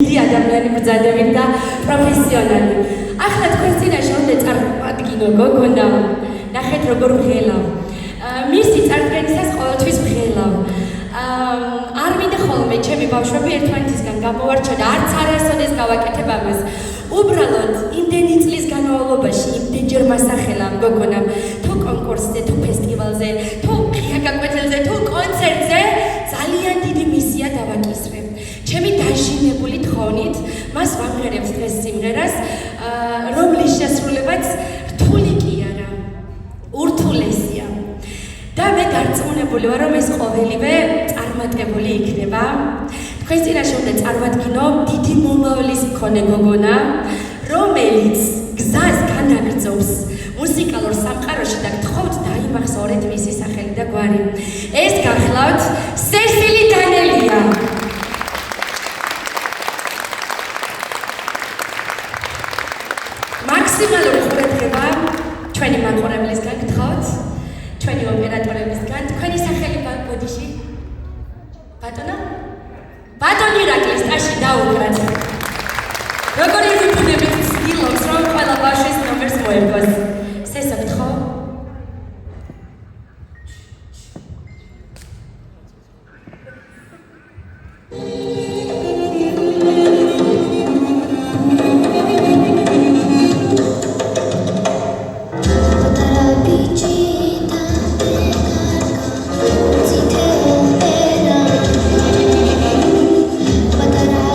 დიდი ადამიანი ბრძანებით და პროფესიონალი. ახლა თქვენ წინაშე უნდა წარმოვადგინო გოგონა. ნახეთ როგორ ვღელავ. მისი წარდგენისას ყოველთვის ვღელავ. არ მინდა ხოლმე ჩემი ბავშვები ერთმანეთისგან გამოვარჩა და არც არასოდეს გავაკეთებ ამას. უბრალოდ იმდენი წლის განმავლობაში იმდენჯერ მასახელამ გოგონამ თუ კონკურსზე, თუ ფესტივალზე, თუ ღია გაკვეთილზე, თუ კონცერტზე ძალიან დიდი მისია დავაკისრებ. ჩემი დაჟინებული თხოვნით მას ვამღერებთ დღეს სიმღერას, რომლის შესრულებაც რთული კი არა, ურთულესია. და მე დარწმუნებული ვარ, რომ ეს ყოველივე წარმატებული იქნება. თქვენ წინაშე უნდა წარმოვადგინო დიდი მომავლის მქონე გოგონა, რომელიც გზას განაგრძობს მუსიკალურ სამყაროში და გთხოვთ დაიმახსოვრეთ მისი სახელი და გვარი. ეს გახლავთ სესილი დანელია. მაქსიმალური ყურადღება ჩვენი მაყურებლისგან გთხოვთ, ჩვენი ოპერატორებისგან. თქვენი სახელი ბოდიში? ბატონო? ბატონი ირაკლის ტაში დაუკრათ. როგორი რიტმებით ცდილობს, რომ ყველა ბავშვის ნომერს მოერგოს. სესობთ ხო? But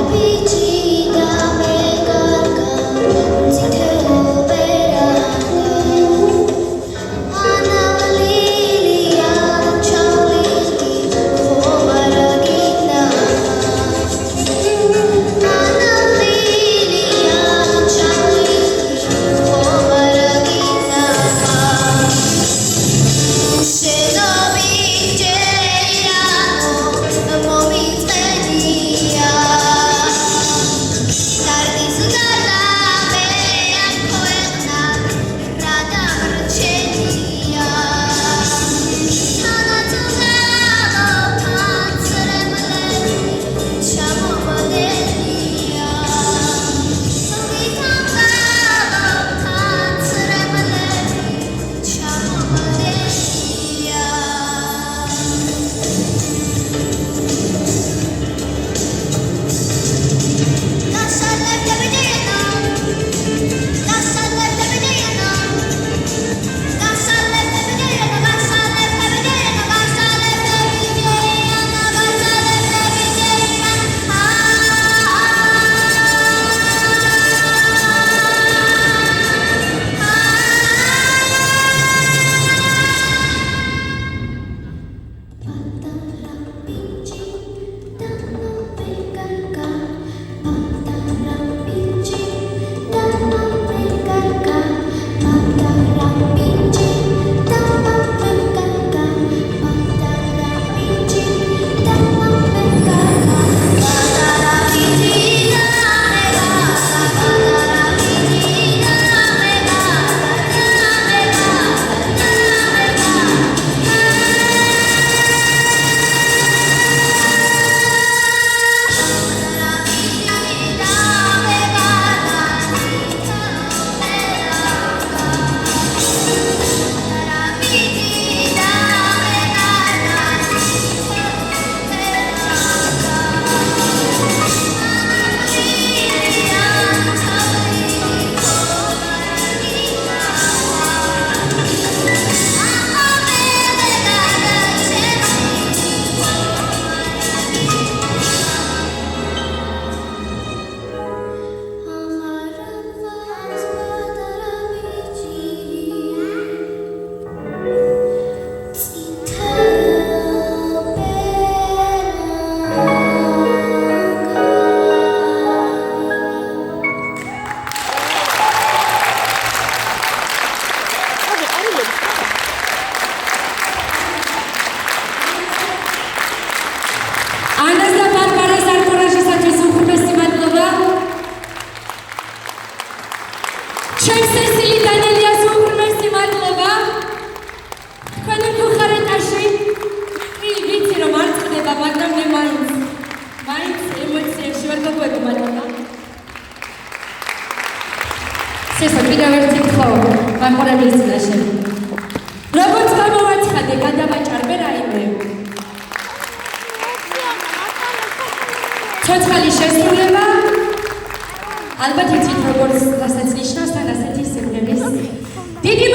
შესო კიდევ ერთი ხო მაყურებლის წინაშე. როგორც გამოვაცხადე, გადავაჭარბე რაიმე. ცოცხალის შესრულება ალბათ იცით როგორც რასაც ნიშნავს თან ასეთი სიმღერის. დიდი